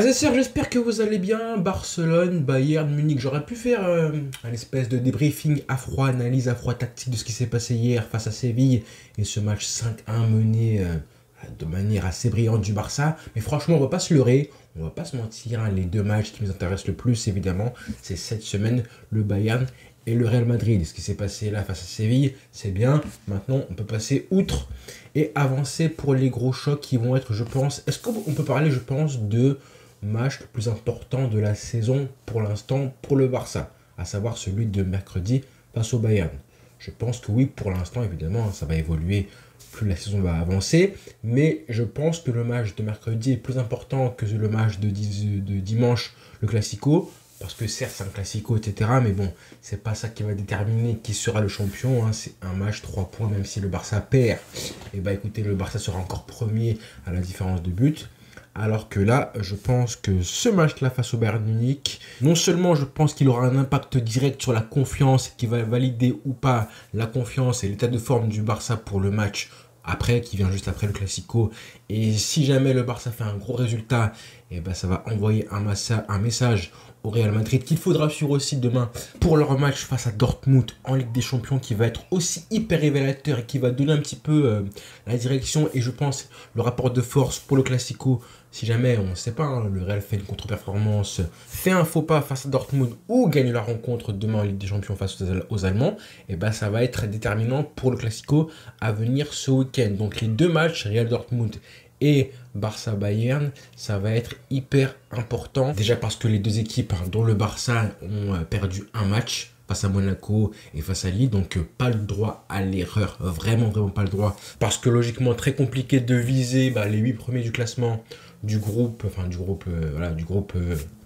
Ah c'est sûr, j'espère que vous allez bien. Barcelone, Bayern, Munich. J'aurais pu faire un espèce de débriefing à froid, analyse à froid tactique de ce qui s'est passé hier face à Séville et ce match 5-1 mené de manière assez brillante du Barça. Mais franchement, on va pas se leurrer, on va pas se mentir, hein. Les deux matchs qui nous intéressent le plus, évidemment, c'est cette semaine, le Bayern et le Real Madrid. Ce qui s'est passé là face à Séville, c'est bien. Maintenant, on peut passer outre et avancer pour les gros chocs qui vont être, je pense. Est-ce qu'on peut parler, je pense, de match le plus important de la saison pour l'instant pour le Barça, à savoir celui de mercredi face au Bayern? Je pense que oui, pour l'instant, évidemment, ça va évoluer plus la saison va avancer, mais je pense que le match de mercredi est plus important que le match de dimanche, le Classico, parce que certes c'est un Classico, etc., mais bon, c'est pas ça qui va déterminer qui sera le champion, hein. C'est un match 3 points, même si le Barça perd, et bah écoutez, le Barça sera encore premier à la différence de but. Alors que là, je pense que ce match-là face au Bayern Munich, non seulement je pense qu'il aura un impact direct sur la confiance, qui va valider ou pas la confiance et l'état de forme du Barça pour le match après, qui vient juste après le Classico. Et si jamais le Barça fait un gros résultat, et ben ça va envoyer un message au Real Madrid qu'il faudra suivre aussi demain pour leur match face à Dortmund en Ligue des Champions, qui va être aussi hyper révélateur et qui va donner un petit peu la direction et je pense le rapport de force pour le Classico. Si jamais, on ne sait pas, hein, le Real fait une contre-performance, fait un faux pas face à Dortmund ou gagne la rencontre demain en Ligue des Champions face aux Allemands, et ben ça va être déterminant pour le Classico à venir ce week-end. Donc les deux matchs, Real Dortmund et Barça Bayern, ça va être hyper important. Déjà parce que les deux équipes, hein, dont le Barça, ont perdu un match face à Monaco et face à Lille, donc pas le droit à l'erreur, vraiment pas le droit, parce que logiquement très compliqué de viser les 8 premiers du classement du groupe,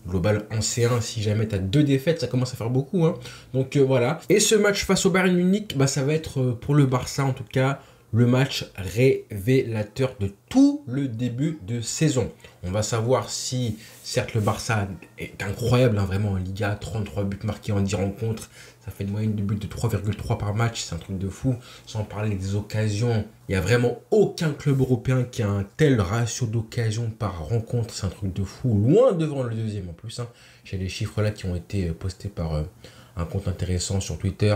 global en C1. Si jamais tu as deux défaites, ça commence à faire beaucoup, hein. Donc voilà. Et ce match face au Bayern Munich, ça va être pour le Barça en tout cas le match révélateur de tout le début de saison. On va savoir si, certes, le Barça est incroyable, hein, vraiment en Liga, 33 buts marqués en 10 rencontres, ça fait une moyenne de buts de 3,3 par match, c'est un truc de fou. Sans parler des occasions, il n'y a vraiment aucun club européen qui a un tel ratio d'occasions par rencontre, c'est un truc de fou, loin devant le deuxième en plus, hein. J'ai les chiffres là qui ont été postés par un compte intéressant sur Twitter,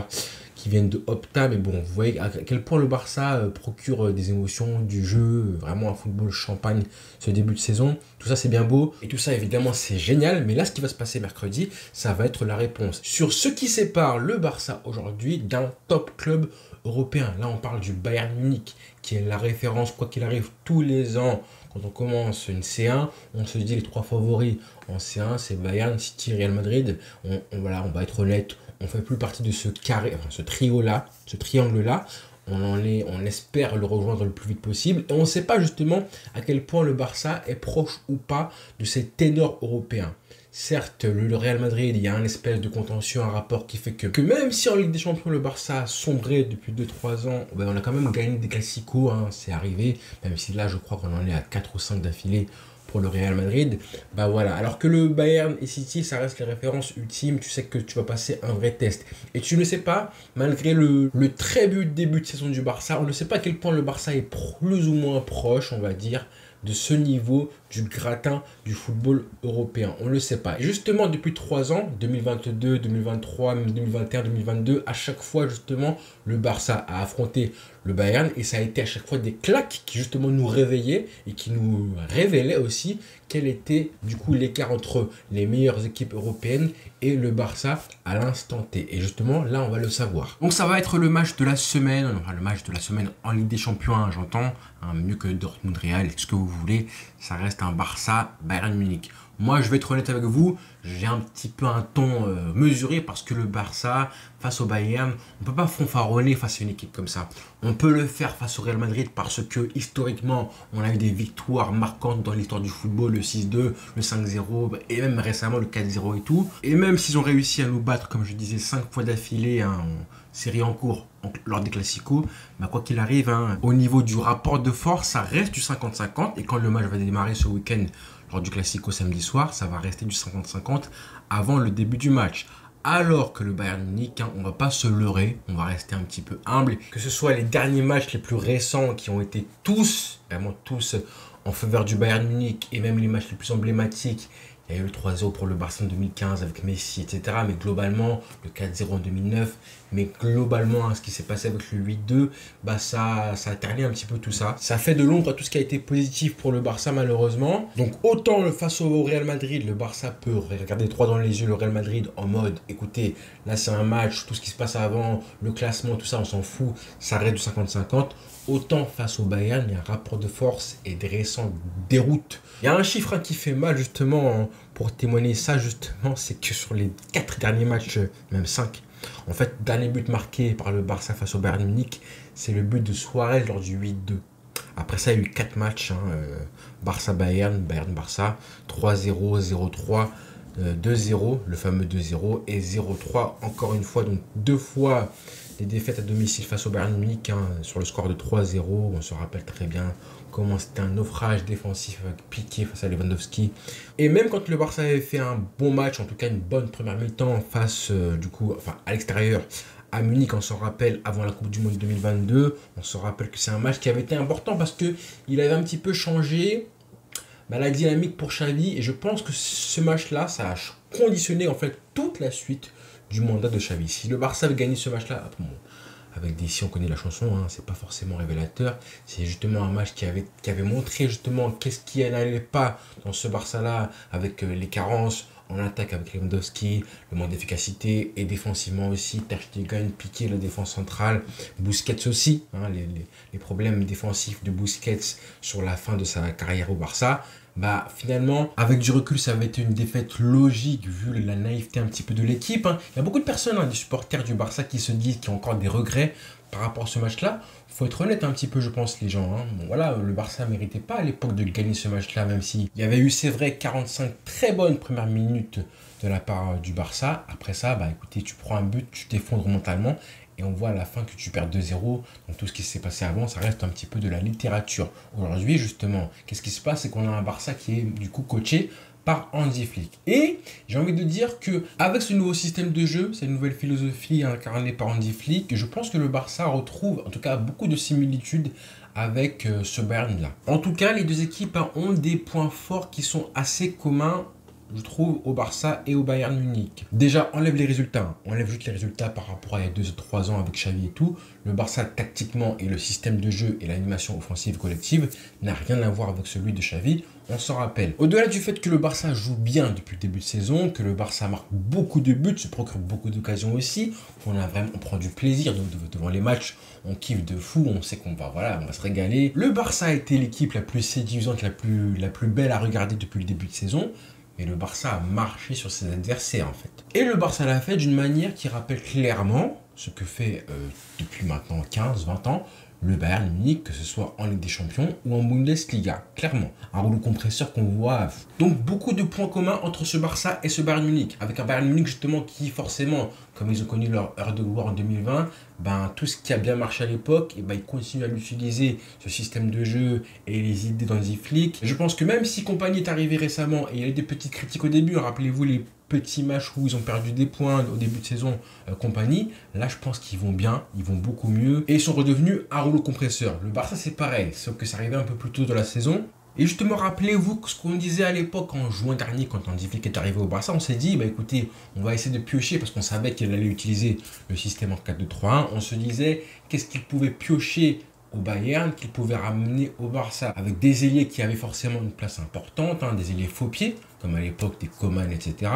qui viennent de Opta, mais bon, vous voyez à quel point le Barça procure des émotions, du jeu, vraiment un football champagne ce début de saison. Tout ça c'est bien beau, et tout ça évidemment c'est génial, mais là ce qui va se passer mercredi, ça va être la réponse sur ce qui sépare le Barça aujourd'hui d'un top club européen. Là on parle du Bayern Munich, qui est la référence quoi qu'il arrive tous les ans. Quand on commence une C1, on se dit les trois favoris en C1, c'est Bayern, City, Real Madrid. On va être honnête, on fait plus partie de ce carré, enfin ce trio-là, ce triangle-là. On espère le rejoindre le plus vite possible. Et on ne sait pas justement à quel point le Barça est proche ou pas de ces ténors européens. Certes, le Real Madrid, il y a un espèce de contentieux, un rapport qui fait que même si en Ligue des Champions, le Barça a sombré depuis 2-3 ans, on a quand même gagné des classicos, hein, c'est arrivé, même si là, je crois qu'on en est à 4 ou 5 d'affilée pour le Real Madrid. Voilà. Alors que le Bayern et City, ça reste les références ultimes, tu sais que tu vas passer un vrai test. Et tu ne sais pas, malgré le très but début de saison du Barça, on ne sait pas à quel point le Barça est plus ou moins proche, on va dire, de ce niveau du gratin du football européen. On ne le sait pas. Et justement, depuis 3 ans, 2022, 2023, 2021, 2022, à chaque fois, justement, le Barça a affronté le Bayern et ça a été à chaque fois des claques qui, justement, nous réveillaient et qui nous révélaient aussi quel était, du coup, l'écart entre les meilleures équipes européennes et le Barça à l'instant T. Et justement, là, on va le savoir. Donc, ça va être le match de la semaine. On aura le match de la semaine en Ligue des Champions, hein, j'entends, hein, mieux que Dortmund Real, ce que vous voulez. Ça reste un Barça Bayern Munich. Moi, je vais être honnête avec vous, j'ai un petit peu un ton mesuré parce que le Barça, face au Bayern, on ne peut pas fanfaronner face à une équipe comme ça. On peut le faire face au Real Madrid parce que, historiquement, on a eu des victoires marquantes dans l'histoire du football, le 6-2, le 5-0, et même récemment le 4-0 et tout. Et même s'ils ont réussi à nous battre, comme je disais, 5 fois d'affilée, hein, en série en cours, lors des Classicos, quoi qu'il arrive, hein, au niveau du rapport de force, ça reste du 50-50. Et quand le match va démarrer ce week-end, lors du Classico samedi soir, ça va rester du 50-50 avant le début du match. Alors que le Bayern Munich, hein, on va pas se leurrer, on va rester un petit peu humble. Que ce soit les derniers matchs les plus récents qui ont été tous, vraiment tous, en faveur du Bayern Munich et même les matchs les plus emblématiques. Il y a eu le 3-0 pour le Barça en 2015 avec Messi, etc. Mais globalement, le 4-0 en 2009. Mais globalement, hein, ce qui s'est passé avec le 8-2, bah ça a terni un petit peu tout ça. Ça fait de l'ombre à tout ce qui a été positif pour le Barça, malheureusement. Donc, autant face au Real Madrid, le Barça peut regarder droit dans les yeux le Real Madrid en mode, écoutez, là c'est un match, tout ce qui se passe avant, le classement, tout ça, on s'en fout, ça reste du 50-50. Autant face au Bayern, il y a un rapport de force et des récents déroutes. Il y a un chiffre qui fait mal justement pour témoigner ça justement, c'est que sur les 4 derniers matchs, même 5, en fait, dernier but marqué par le Barça face au Bayern Munich, c'est le but de Suarez lors du 8-2. Après ça, il y a eu 4 matchs, Barça-Bayern, Bayern-Barça, 3-0, 0-3, 2-0, le fameux 2-0, et 0-3 encore une fois, donc 2 fois les défaites à domicile face au Bayern Munich, sur le score de 3-0. On se rappelle très bien comment c'était un naufrage défensif avec Piqué face à Lewandowski. Et même quand le Barça avait fait un bon match, en tout cas une bonne première mi-temps face à l'extérieur à Munich, on s'en rappelle, avant la Coupe du Monde 2022, on se rappelle que c'est un match qui avait été important parce qu'il avait un petit peu changé la dynamique pour Xavi, et je pense que ce match-là, ça a conditionné en fait toute la suite du mandat de Xavi. Si le Barça avait gagné ce match-là, bon, avec des si on connaît la chanson, c'est pas forcément révélateur. C'est justement un match qui avait montré justement qu'est-ce qui n'allait pas dans ce Barça-là, avec les carences en attaque avec Lewandowski, le manque d'efficacité, et défensivement aussi, Ter Stegen, Piqué, la défense centrale, Busquets aussi, les problèmes défensifs de Busquets sur la fin de sa carrière au Barça. Finalement, avec du recul, ça avait été une défaite logique vu la naïveté un petit peu de l'équipe. Il y a beaucoup de personnes, des supporters du Barça qui se disent qu'il y a encore des regrets par rapport à ce match-là. Il faut être honnête un petit peu, je pense, les gens. Bon, voilà, le Barça ne méritait pas à l'époque de gagner ce match-là, même s'il y avait eu, c'est vrai, 45 très bonnes premières minutes de la part du Barça. Après ça, écoutez, tu prends un but, tu t'effondres mentalement. Et on voit à la fin que tu perds 2-0. Donc tout ce qui s'est passé avant, ça reste un petit peu de la littérature. Aujourd'hui, justement, qu'est-ce qui se passe? C'est qu'on a un Barça qui est du coup coaché par Hansi Flick. Et j'ai envie de dire que avec ce nouveau système de jeu, cette nouvelle philosophie incarnée par Hansi Flick, je pense que le Barça retrouve en tout cas beaucoup de similitudes avec ce Bayern-là. En tout cas, les deux équipes ont des points forts qui sont assez communs, je trouve, au Barça et au Bayern Munich. Déjà, enlève les résultats. Enlève juste les résultats par rapport à il y a 2 ou 3 ans avec Xavi et tout. Le Barça, tactiquement, et le système de jeu et l'animation offensive collective n'a rien à voir avec celui de Xavi. On s'en rappelle. Au-delà du fait que le Barça joue bien depuis le début de saison, que le Barça marque beaucoup de buts, se procure beaucoup d'occasions aussi, on prend du plaisir devant les matchs, on kiffe de fou, on sait qu'on va se régaler. Le Barça a été l'équipe la plus séduisante, la plus belle à regarder depuis le début de saison. Et le Barça a marché sur ses adversaires, en fait. Et le Barça l'a fait d'une manière qui rappelle clairement ce que fait depuis maintenant 15-20 ans le Bayern Munich, que ce soit en Ligue des Champions ou en Bundesliga. Clairement, un rouleau compresseur qu'on voit. Donc, beaucoup de points communs entre ce Barça et ce Bayern Munich. Avec un Bayern Munich, justement, qui, forcément, comme ils ont connu leur heure de gloire en 2020, tout ce qui a bien marché à l'époque, ils continuent à l'utiliser, ce système de jeu et les idées d'Hansi Flick. Je pense que même si Kompany est arrivé récemment et il y a eu des petites critiques au début, rappelez-vous les petits matchs où ils ont perdu des points au début de saison, Kompany, là je pense qu'ils vont bien, ils vont beaucoup mieux et ils sont redevenus un rouleau compresseur. Le Barça c'est pareil, sauf que ça arrivait un peu plus tôt dans la saison. Et justement, rappelez-vous ce qu'on disait à l'époque en juin dernier, quand Hansi Flick est arrivé au Barça, on s'est dit, écoutez, on va essayer de piocher, parce qu'on savait qu'il allait utiliser le système en 4-2-3-1. On se disait, qu'est-ce qu'il pouvait piocher au Bayern, qu'il pouvait ramener au Barça, avec des ailiers qui avaient forcément une place importante, des ailiers faux-pieds, comme à l'époque des Coman, etc.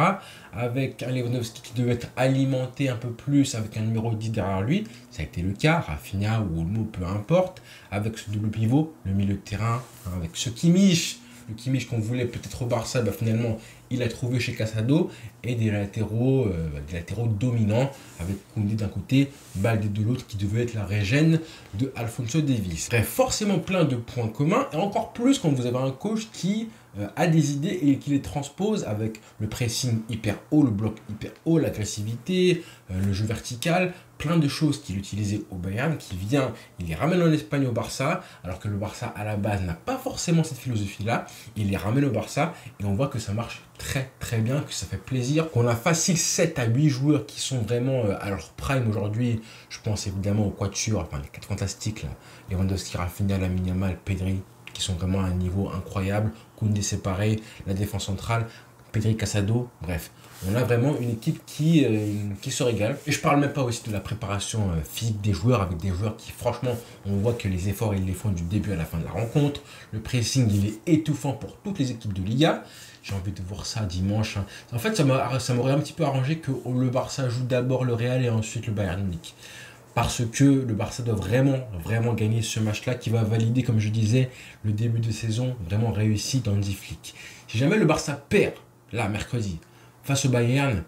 Avec un Lewandowski qui devait être alimenté un peu plus, avec un numéro 10 derrière lui, ça a été le cas, Rafinha ou Olmo, peu importe, avec ce double pivot, le milieu de terrain, avec ce Kimmich, le Kimmich qu'on voulait peut-être au Barça, finalement, il a trouvé chez Casado, et des latéraux dominants, avec Koundé d'un côté, Baldé de l'autre, qui devait être la régène de Alphonso Davies. Bref, forcément plein de points communs, et encore plus quand vous avez un coach qui a des idées et qui les transpose avec le pressing hyper haut, le bloc hyper haut, l'agressivité, le jeu vertical, plein de choses qu'il utilisait au Bayern, il les ramène en Espagne au Barça, alors que le Barça à la base n'a pas forcément cette philosophie-là, il les ramène au Barça et on voit que ça marche très très bien, que ça fait plaisir, qu'on a facile 7 à 8 joueurs qui sont vraiment à leur prime aujourd'hui. Je pense évidemment au quatuor, les 4 fantastiques, là, Lewandowski, Rafinha, Lamine Yamal, Pedri, qui sont vraiment à un niveau incroyable. Koundé séparé, la défense centrale, Pedri Casado, bref. On a vraiment une équipe qui se régale. Et je parle même pas aussi de la préparation physique des joueurs, avec des joueurs qui, franchement, on voit que les efforts, ils les font du début à la fin de la rencontre. Le pressing, il est étouffant pour toutes les équipes de Liga. J'ai envie de voir ça dimanche. En fait, ça m'aurait un petit peu arrangé que le Barça joue d'abord le Real et ensuite le Bayern Munich. Parce que le Barça doit vraiment gagner ce match-là qui va valider, comme je disais, le début de saison vraiment réussi d'Hansi Flick. Si jamais le Barça perd, là, mercredi, face au Bayern,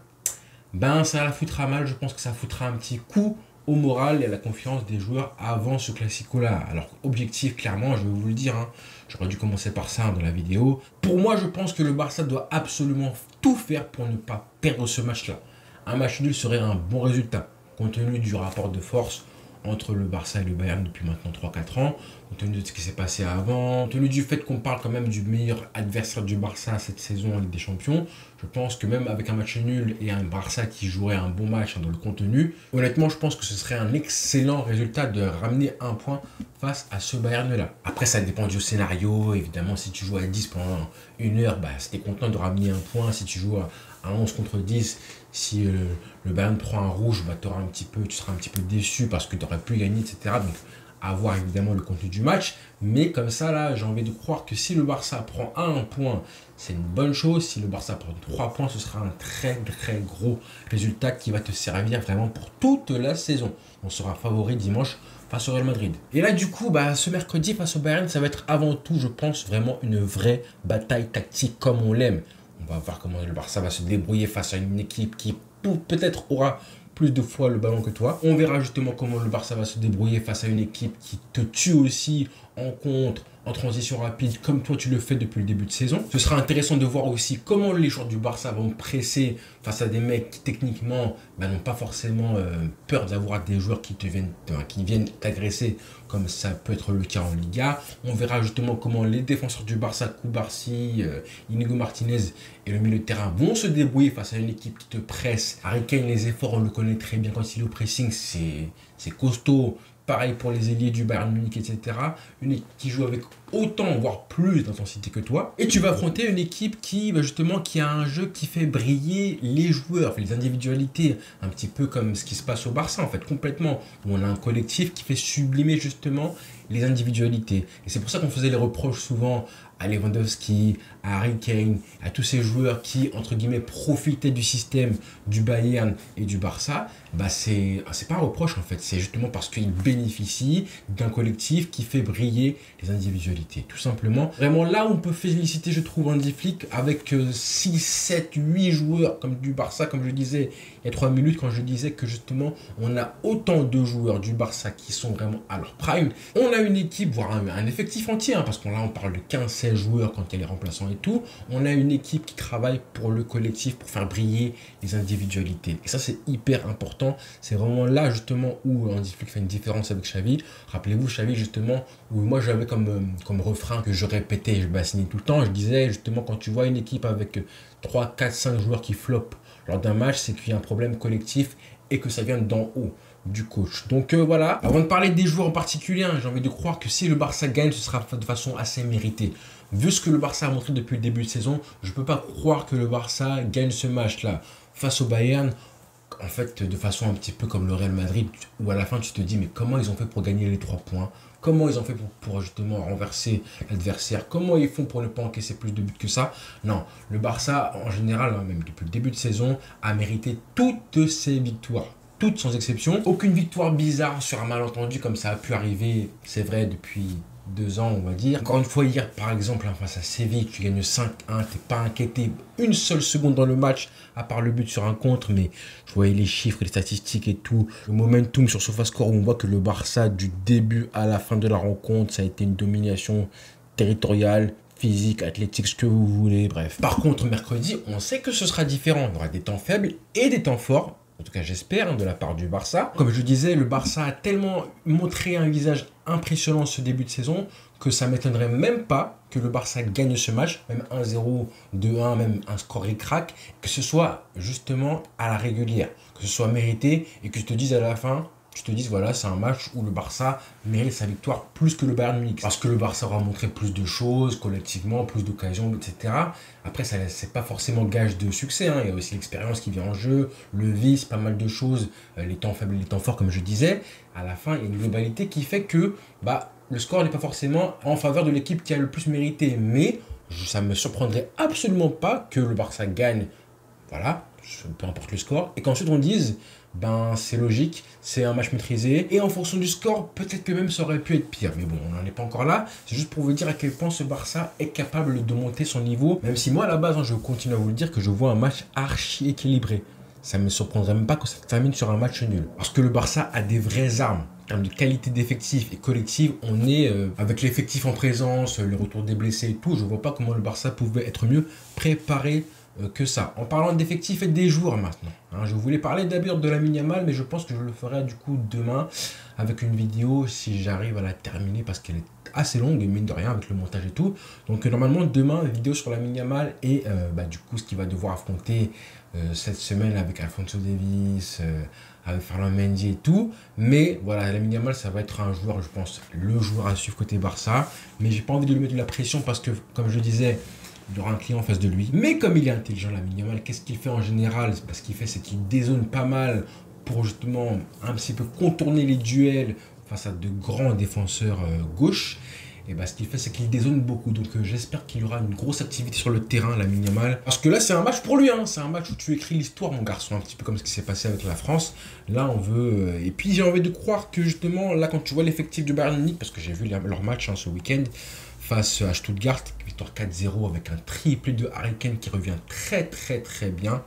ben ça la foutra mal. Je pense que ça foutra un petit coup au moral et à la confiance des joueurs avant ce classico-là. Alors, objectif, clairement, je vais vous le dire, hein, j'aurais dû commencer par ça dans la vidéo. Pour moi, je pense que le Barça doit absolument tout faire pour ne pas perdre ce match-là. Un match nul serait un bon résultat, compte tenu du rapport de force entre le Barça et le Bayern depuis maintenant 3-4 ans, compte tenu de ce qui s'est passé avant, compte tenu du fait qu'on parle quand même du meilleur adversaire du Barça cette saison en Ligue des Champions. Je pense que même avec un match nul et un Barça qui jouerait un bon match dans le contenu, honnêtement, je pense que ce serait un excellent résultat de ramener un point face à ce Bayern-là. Après, ça dépend du scénario. Évidemment, si tu joues à 10 pendant une heure, bah, si tu es content de ramener un point. Si tu joues à 11 contre 10, si le Bayern prend un rouge, bah, tu seras un petit peu déçu parce que tu aurais pu gagner, etc. Donc, à voir évidemment le contenu du match. Mais comme ça, là, j'ai envie de croire que si le Barça prend un point, c'est une bonne chose. Si le Barça prend 3 points, ce sera un très gros résultat qui va te servir vraiment pour toute la saison. On sera favori dimanche face au Real Madrid. Et là, du coup, bah, ce mercredi face au Bayern, ça va être avant tout, je pense, vraiment une vraie bataille tactique comme on l'aime. On va voir comment le Barça va se débrouiller face à une équipe qui peut-être aura plus de fois le ballon que toi. On verra justement comment le Barça va se débrouiller face à une équipe qui te tue aussi en contre, en transition rapide, comme toi tu le fais depuis le début de saison. Ce sera intéressant de voir aussi comment les joueurs du Barça vont presser face à des mecs qui techniquement n'ont pas forcément peur d'avoir des joueurs qui viennent t'agresser, comme ça peut être le cas en Liga. On verra justement comment les défenseurs du Barça, Koubarsi, Inigo Martinez et le milieu de terrain vont se débrouiller face à une équipe qui te presse. Harry Kane, les efforts, on le connaît très bien quand il est au pressing, c'est costaud. Pareil pour les ailiers du Bayern Munich, etc. Une équipe qui joue avec autant, voire plus d'intensité que toi. Et tu vas affronter une équipe qui a un jeu qui fait briller les joueurs, les individualités, un petit peu comme ce qui se passe au Barça, en fait, complètement. Où on a un collectif qui fait sublimer justement les individualités. Et c'est pour ça qu'on faisait les reproches souvent à Lewandowski, à Harry Kane, à tous ces joueurs qui, entre guillemets, profitaient du système du Bayern et du Barça. Bah c'est pas un reproche en fait, c'est justement parce qu'ils bénéficient d'un collectif qui fait briller les individualités, tout simplement. Vraiment là où on peut féliciter, je trouve, Hansi Flick avec 6, 7, 8 joueurs comme du Barça, comme je disais il y a 3 minutes quand je disais que justement on a autant de joueurs du Barça qui sont vraiment à leur prime. On a une équipe, voire un effectif entier, hein, parce qu'on là on parle de 15-16 joueurs quand il y a les remplaçants et tout. On a une équipe qui travaille pour le collectif, pour faire briller les individualités. Et ça c'est hyper important. C'est vraiment là justement où Hansi Flick fait une différence avec Xavi. Rappelez-vous Xavi justement, où moi j'avais comme refrain que je répétais, je bassinais tout le temps. Je disais justement quand tu vois une équipe avec 3, 4, 5 joueurs qui flopent lors d'un match, c'est qu'il y a un problème collectif et que ça vient d'en haut du coach. Donc voilà, avant de parler des joueurs en particulier, hein, j'ai envie de croire que si le Barça gagne, ce sera de façon assez méritée. Vu ce que le Barça a montré depuis le début de saison, je ne peux pas croire que le Barça gagne ce match-là face au Bayern. En fait, de façon un petit peu comme le Real Madrid, où à la fin tu te dis mais comment ils ont fait pour gagner les 3 points? Comment ils ont fait pour justement renverser l'adversaire? Comment ils font pour ne pas encaisser plus de buts que ça? Non, le Barça en général, même depuis le début de saison, a mérité toutes ses victoires. Toutes sans exception. Aucune victoire bizarre sur un malentendu comme ça a pu arriver, c'est vrai, depuis 2 ans, on va dire. Encore une fois, hier, par exemple, face à Séville, tu gagnes 5-1, t'es pas inquiété une seule seconde dans le match, à part le but sur un contre, mais je voyais les chiffres, les statistiques et tout. Le momentum sur SofaScore, où on voit que le Barça, du début à la fin de la rencontre, ça a été une domination territoriale, physique, athlétique, ce que vous voulez, bref. Par contre, mercredi, on sait que ce sera différent. Il y aura des temps faibles et des temps forts. En tout cas, j'espère, hein, de la part du Barça. Comme je disais, le Barça a tellement montré un visage impressionnant ce début de saison que ça ne m'étonnerait même pas que le Barça gagne ce match, même 1-0, 2-1, même un score ric-rac, que ce soit justement à la régulière, que ce soit mérité et que je te dise à la fin, tu te dises, voilà, c'est un match où le Barça mérite sa victoire plus que le Bayern Munich. Parce que le Barça aura montré plus de choses, collectivement, plus d'occasions, etc. Après, ça c'est pas forcément gage de succès, hein. Il y a aussi l'expérience qui vient en jeu, le vice, pas mal de choses, les temps faibles, les temps forts, comme je disais. À la fin, il y a une globalité qui fait que le score n'est pas forcément en faveur de l'équipe qui a le plus mérité. Mais ça ne me surprendrait absolument pas que le Barça gagne, voilà, peu importe le score, et qu'ensuite on dise, c'est logique, c'est un match maîtrisé, et en fonction du score, peut-être que même ça aurait pu être pire, mais bon, on n'en est pas encore là, c'est juste pour vous dire à quel point ce Barça est capable de monter son niveau, même si moi à la base, je continue à vous le dire que je vois un match archi équilibré. Ça ne me surprendrait même pas que ça termine sur un match nul, parce que le Barça a des vraies armes. En termes de qualité d'effectif et collective, on est avec l'effectif en présence, le retour des blessés et tout, je ne vois pas comment le Barça pouvait être mieux préparé que ça. En parlant d'effectifs et des joueurs maintenant, je voulais parler d'abord de Lamine Yamal, mais je pense que je le ferai du coup demain avec une vidéo si j'arrive à la terminer parce qu'elle est assez longue et mine de rien avec le montage et tout. Donc normalement demain, vidéo sur Lamine Yamal et du coup ce qu'il va devoir affronter cette semaine avec Alphonso Davies, avec Ferland Mendy et tout. Mais voilà, Lamine Yamal, ça va être un joueur, je pense, le joueur à suivre côté Barça. Mais j'ai pas envie de lui mettre de la pression parce que, comme je disais, il y aura un client en face de lui. Mais comme il est intelligent, Lamine Yamal, qu'est-ce qu'il fait en général? Ce qu'il fait, c'est qu'il dézone pas mal pour justement un petit peu contourner les duels face à de grands défenseurs gauche. Et ce qu'il fait, c'est qu'il dézone beaucoup. Donc j'espère qu'il y aura une grosse activité sur le terrain, Lamine Yamal. Parce que là, c'est un match pour lui. C'est un match où tu écris l'histoire, mon garçon. Un petit peu comme ce qui s'est passé avec la France. Là, on veut... Et puis, j'ai envie de croire que justement, là, quand tu vois l'effectif du Bayern Munich, parce que j'ai vu leur match ce week-end, face à Stuttgart, victoire 4-0 avec un triplé de Harry Kane qui revient très très très bien,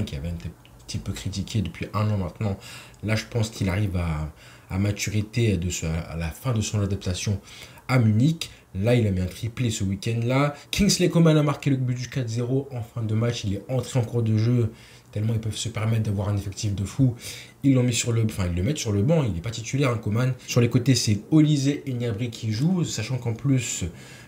qui avait été un petit peu critiqué depuis un an maintenant. Là, je pense qu'il arrive à maturité à la fin de son adaptation à Munich. Là, il a mis un triplé ce week-end-là. Kingsley Coman a marqué le but du 4-0 en fin de match. Il est entré en cours de jeu, tellement ils peuvent se permettre d'avoir un effectif de fou. Ils le mettent sur le banc, il n'est pas titulaire, Coman. Sur les côtés, c'est Olise et Gnabry qui jouent, sachant qu'en plus,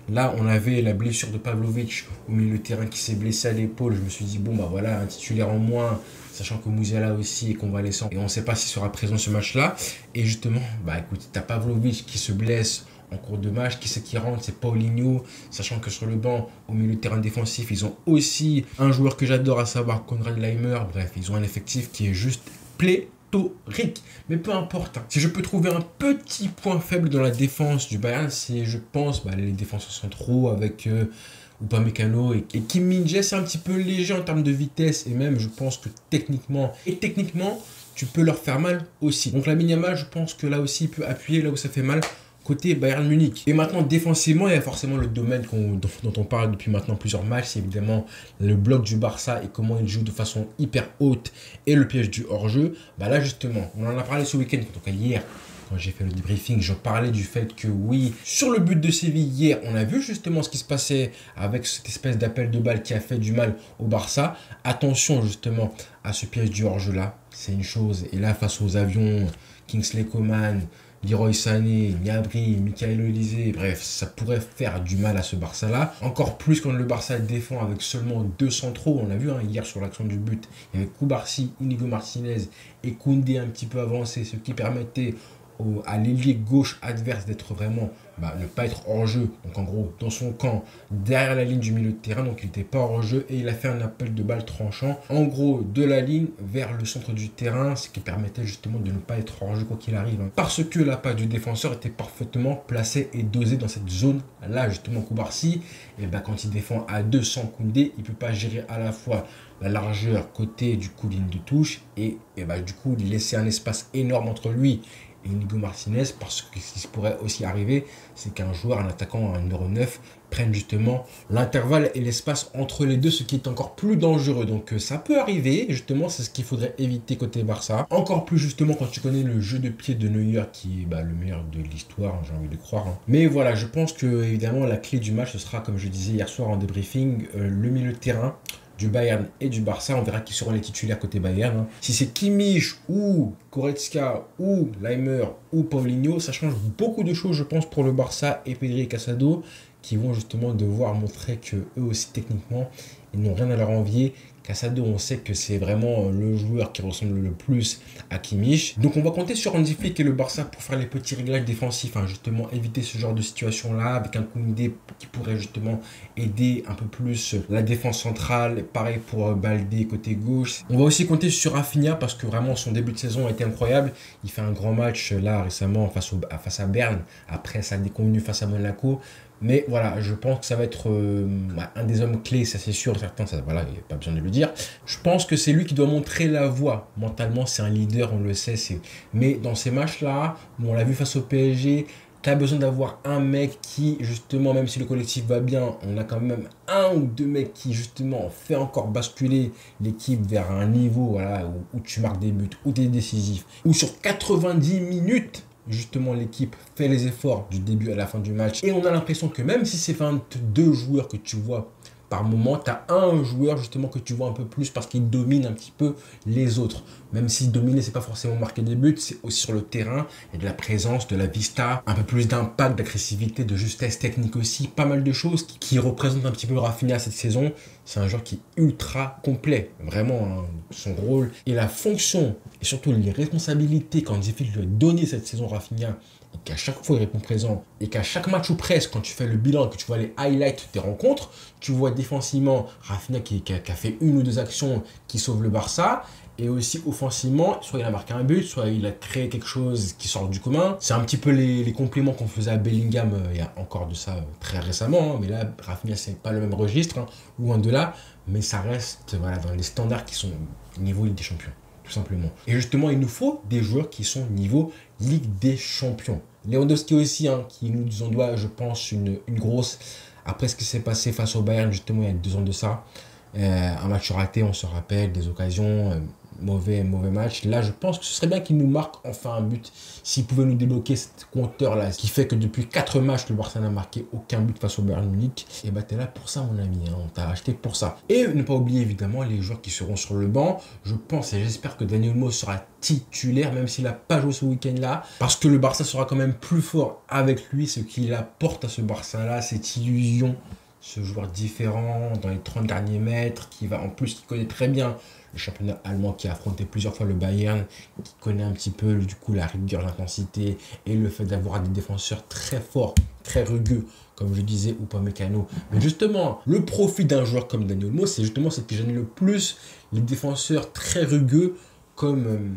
là, on avait la blessure de Pavlovic au milieu de terrain qui s'est blessé à l'épaule. Je me suis dit, voilà, un titulaire en moins, sachant que Musiala aussi est convalescent. Et on ne sait pas s'il sera présent ce match-là. Et justement, écoute, tu as Pavlovic qui se blesse en cours de match, qui c'est qui rentre, c'est Paulinho, sachant que sur le banc, au milieu de terrain défensif, ils ont aussi un joueur que j'adore, à savoir Konrad Laimer. Bref, ils ont un effectif qui est juste pléthorique. Mais peu importe, si je peux trouver un petit point faible dans la défense du Bayern, c'est, je pense, les défenseurs centraux avec Upamecano et Kim Min-jae, c'est un petit peu léger en termes de vitesse, et même, je pense que techniquement, tu peux leur faire mal aussi. Donc Lamine Yamal, je pense que là aussi, il peut appuyer là où ça fait mal, côté Bayern Munich. Et maintenant, défensivement, il y a forcément le domaine dont on parle depuis maintenant plusieurs matchs. C'est évidemment le bloc du Barça et comment il joue de façon hyper haute et le piège du hors-jeu. Là, justement, on en a parlé ce week-end, en tout cas hier, quand j'ai fait le debriefing, je parlais du fait que oui, sur le but de Séville hier, on a vu justement ce qui se passait avec cette espèce d'appel de balle qui a fait du mal au Barça. Attention justement à ce piège du hors-jeu là, c'est une chose. Et là, face aux avions, Kingsley Coman, Leroy Sané, Gnabry, Michael Olise, bref, ça pourrait faire du mal à ce Barça-là. Encore plus quand le Barça défend avec seulement 2 centraux. On l'a vu hier sur l'action du but. Il y avait Koubarsi, Inigo Martinez et Koundé un petit peu avancé, ce qui permettait à l'ailier gauche adverse d'être vraiment, ne pas être hors jeu, donc en gros dans son camp, derrière la ligne du milieu de terrain, donc il n'était pas hors jeu et il a fait un appel de balle tranchant, en gros de la ligne vers le centre du terrain, ce qui permettait justement de ne pas être hors jeu quoi qu'il arrive, parce que la passe du défenseur était parfaitement placée et dosée dans cette zone là justement. Koubarsi, et quand il défend à 2 sans Koundé, il ne peut pas gérer à la fois la largeur côté du coup ligne de touche et du coup laisser un espace énorme entre lui et Inigo Martinez, parce que ce qui pourrait aussi arriver, c'est qu'un joueur, un attaquant, un numéro 9, prenne justement l'intervalle et l'espace entre les deux, ce qui est encore plus dangereux. Donc ça peut arriver, justement, c'est ce qu'il faudrait éviter côté Barça. Encore plus justement quand tu connais le jeu de pied de Neuer, qui est le meilleur de l'histoire, j'ai envie de croire. Mais voilà, je pense que évidemment la clé du match, ce sera, comme je disais hier soir en débriefing, le milieu de terrain du Bayern et du Barça. On verra qui seront les titulaires côté Bayern. Si c'est Kimmich ou Goretzka ou Laimer ou Paulinho, ça change beaucoup de choses, je pense, pour le Barça et Pedri et Casado, qui vont justement devoir montrer que eux aussi techniquement ils n'ont rien à leur envier. Casado, on sait que c'est vraiment le joueur qui ressemble le plus à Kimmich. Donc on va compter sur Hansi Flick et le Barça pour faire les petits réglages défensifs, hein, justement éviter ce genre de situation-là, avec un Koundé qui pourrait justement aider un peu plus la défense centrale. Pareil pour Baldé côté gauche. On va aussi compter sur Rafinha parce que vraiment son début de saison a été incroyable. Il fait un grand match là récemment face à Berne, après sa déconvenue face à Monaco. Mais voilà, je pense que ça va être un des hommes clés, ça c'est sûr, certains, ça, voilà, il n'y a pas besoin de le dire. Je pense que c'est lui qui doit montrer la voie. Mentalement, c'est un leader, on le sait. Mais dans ces matchs-là, où on l'a vu face au PSG, tu as besoin d'avoir un mec qui, justement, même si le collectif va bien, on a quand même un ou deux mecs qui, justement, fait encore basculer l'équipe vers un niveau voilà, où tu marques des buts, où tu es décisif, où sur 90 minutes, justement l'équipe fait les efforts du début à la fin du match et on a l'impression que même si c'est 22 joueurs que tu vois par moment, tu as un joueur justement que tu vois un peu plus parce qu'il domine un petit peu les autres. Même si dominer, c'est pas forcément marquer des buts, c'est aussi sur le terrain, il y a de la présence, de la vista, un peu plus d'impact, d'agressivité, de justesse technique aussi, pas mal de choses qui représentent un petit peu Rafinha cette saison. C'est un joueur qui est ultra complet, vraiment, hein, son rôle et la fonction et surtout les responsabilités quand Zefil lui a donné cette saison Rafinha, et qu'à chaque fois il répond présent, et qu'à chaque match ou presque, quand tu fais le bilan, que tu vois les highlights des rencontres, tu vois défensivement Rafinha qui a fait une ou deux actions qui sauvent le Barça, et aussi offensivement, soit il a marqué un but, soit il a créé quelque chose qui sort du commun. C'est un petit peu les compléments qu'on faisait à Bellingham il y a encore de ça très récemment, hein, mais là Rafinha c'est pas le même registre, hein, loin de là, mais ça reste voilà, dans les standards qui sont niveau Ligue des Champions. Tout simplement. Et justement, il nous faut des joueurs qui sont niveau Ligue des Champions. Lewandowski aussi, hein, qui nous en doit, je pense, une grosse. Après ce qui s'est passé face au Bayern, justement, il y a 2 ans de ça. Un match raté, on se rappelle, des occasions, mauvais match. Là, je pense que ce serait bien qu'il nous marque enfin un but. S'il pouvait nous débloquer ce compteur-là, ce qui fait que depuis 4 matchs, le Barça n'a marqué aucun but face au Bayern Munich. Et bah, t'es là pour ça, mon ami. Hein, on t'a acheté pour ça. Et ne pas oublier, évidemment, les joueurs qui seront sur le banc. Je pense et j'espère que Dani Olmo sera titulaire, même s'il n'a pas joué ce week-end-là. Parce que le Barça sera quand même plus fort avec lui. Ce qu'il apporte à ce Barça-là, cette illusion. Ce joueur différent dans les 30 derniers mètres, qui connaît très bien le championnat allemand, qui a affronté plusieurs fois le Bayern, qui connaît un petit peu du coup la rigueur, l'intensité et le fait d'avoir des défenseurs très forts, très rugueux, comme je disais, Upamecano. Mais justement, le profit d'un joueur comme Dani Olmo, c'est justement ce qui gêne le plus les défenseurs très rugueux, comme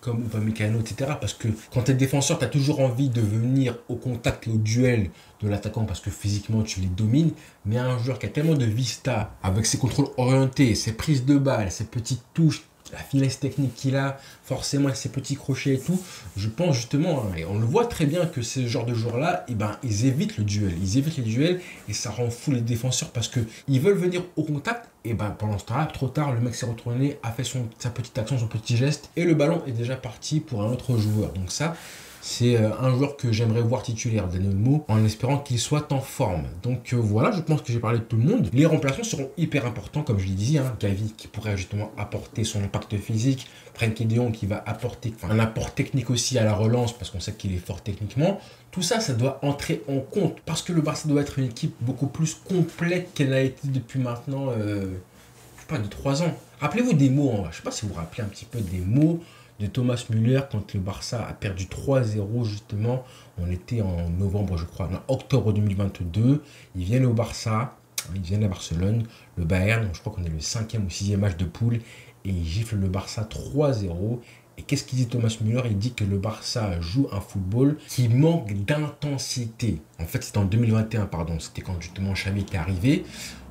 Upamecano, etc. Parce que quand tu es défenseur, tu as toujours envie de venir au contact et au duel de l'attaquant parce que physiquement, tu les domines. Mais un joueur qui a tellement de vista, avec ses contrôles orientés, ses prises de balles, ses petites touches, la finesse technique qu'il a, forcément avec ses petits crochets et tout, je pense justement, hein, et on le voit très bien que ce genre de joueurs-là, eh ben, ils évitent le duel. Ils évitent les duels et ça rend fou les défenseurs parce qu'ils veulent venir au contact. Et ben, pendant ce temps-là, trop tard, le mec s'est retourné, a fait sa petite action, son petit geste et le ballon est déjà parti pour un autre joueur. Donc ça, c'est un joueur que j'aimerais voir titulaire, Dani Olmo, en espérant qu'il soit en forme. Donc voilà, je pense que j'ai parlé de tout le monde. Les remplaçants seront hyper importants, comme je l'ai dit, hein. Gavi qui pourrait justement apporter son impact physique, Frenkie de Jong qui va apporter un apport technique aussi à la relance, parce qu'on sait qu'il est fort techniquement. Tout ça, ça doit entrer en compte, parce que le Barça doit être une équipe beaucoup plus complète qu'elle a été depuis maintenant, je sais pas, de 3 ans. Rappelez-vous des mots, hein. Je sais pas si vous vous rappelez un petit peu des mots de Thomas Müller quand le Barça a perdu 3-0 justement. On était en novembre, je crois, en octobre 2022. Ils viennent au Barça, ils viennent à Barcelone, le Bayern, je crois qu'on est le 5e ou 6e match de poule, et ils giflent le Barça 3-0. Et qu'est-ce qu'il dit Thomas Müller? Il dit que le Barça joue un football qui manque d'intensité. En fait, c'était en 2021, pardon, c'était quand justement Xavi était arrivé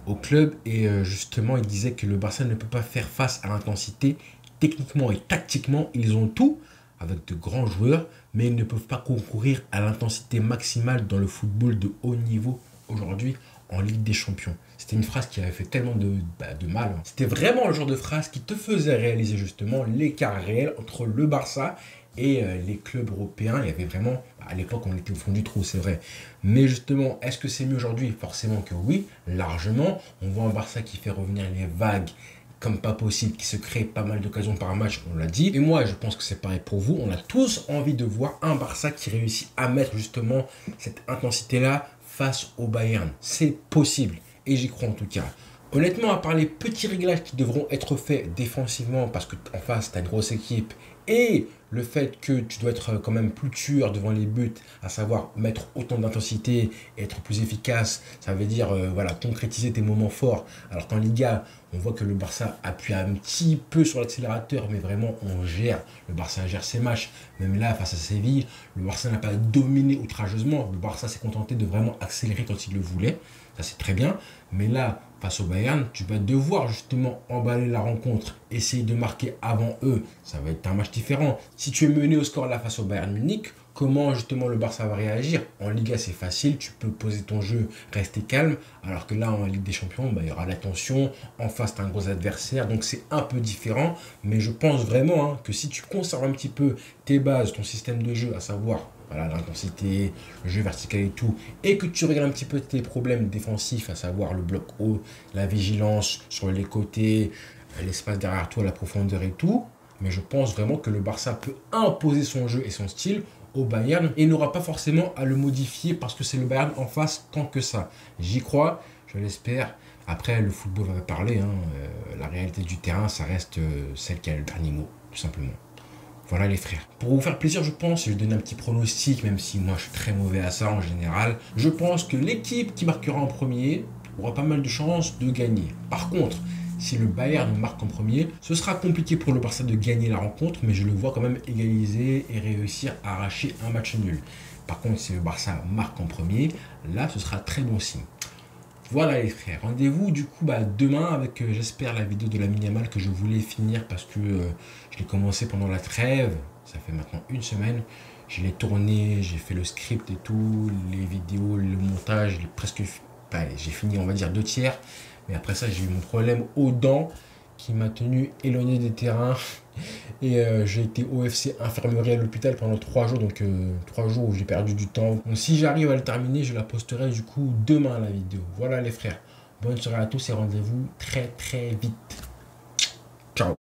au club, et justement, il disait que le Barça ne peut pas faire face à l'intensité. Techniquement et tactiquement, ils ont tout avec de grands joueurs, mais ils ne peuvent pas concourir à l'intensité maximale dans le football de haut niveau aujourd'hui en Ligue des Champions. C'était une phrase qui avait fait tellement de mal. C'était vraiment le genre de phrase qui te faisait réaliser justement l'écart réel entre le Barça et les clubs européens. Il y avait vraiment, à l'époque, on était au fond du trou, c'est vrai. Mais justement, est-ce que c'est mieux aujourd'hui? Forcément que oui, largement. On voit un Barça qui fait revenir les vagues comme pas possible, qui se crée pas mal d'occasions par match, on l'a dit. Et moi, je pense que c'est pareil pour vous. On a tous envie de voir un Barça qui réussit à mettre justement cette intensité-là face au Bayern. C'est possible. Et j'y crois en tout cas. Honnêtement, à part les petits réglages qui devront être faits défensivement parce que en face, tu as une grosse équipe et le fait que tu dois être quand même plus tueur devant les buts, à savoir mettre autant d'intensité et être plus efficace, ça veut dire voilà, concrétiser tes moments forts. Alors qu'en Liga, on voit que le Barça appuie un petit peu sur l'accélérateur, mais vraiment on gère. Le Barça gère ses matchs. Même là, face à Séville, le Barça n'a pas dominé outrageusement. Le Barça s'est contenté de vraiment accélérer quand il le voulait. Ça, c'est très bien. Mais là, face au Bayern, tu vas devoir justement emballer la rencontre, essayer de marquer avant eux. Ça va être un match différent. Si tu es mené au score là face au Bayern Munich, comment justement le Barça va réagir? En Liga, c'est facile, tu peux poser ton jeu, rester calme. Alors que là, en Ligue des Champions, il y aura la tension. En face, tu as un gros adversaire. Donc, c'est un peu différent. Mais je pense vraiment que si tu conserves un petit peu tes bases, ton système de jeu, à savoir voilà, l'intensité, le jeu vertical et tout, et que tu regardes un petit peu tes problèmes défensifs, à savoir le bloc haut, la vigilance sur les côtés, l'espace derrière toi, la profondeur et tout, mais je pense vraiment que le Barça peut imposer son jeu et son style au Bayern et n'aura pas forcément à le modifier parce que c'est le Bayern en face tant que ça. J'y crois, je l'espère. Après, le football va parler, la réalité du terrain, ça reste celle qui a le dernier mot, tout simplement. Voilà les frères. Pour vous faire plaisir, je pense, je vais donner un petit pronostic, même si moi je suis très mauvais à ça en général. Je pense que l'équipe qui marquera en premier aura pas mal de chances de gagner. Par contre, si le Bayern marque en premier, ce sera compliqué pour le Barça de gagner la rencontre, mais je le vois quand même égaliser et réussir à arracher un match nul. Par contre, si le Barça marque en premier, là ce sera très bon signe. Voilà les frères, rendez-vous du coup demain avec j'espère la vidéo de Lamine Yamal que je voulais finir parce que je l'ai commencé pendant la trêve, ça fait maintenant une semaine, je l'ai tourné, j'ai fait le script et tout, les vidéos, le montage, j'ai fini on va dire 2 tiers, mais après ça j'ai eu mon problème aux dents qui m'a tenu éloigné des terrains et j'ai été au FC infirmerie à l'hôpital pendant 3 jours, donc 3 jours où j'ai perdu du temps. Donc si j'arrive à le terminer, je la posterai du coup demain la vidéo. Voilà les frères, bonne soirée à tous et rendez-vous très très vite.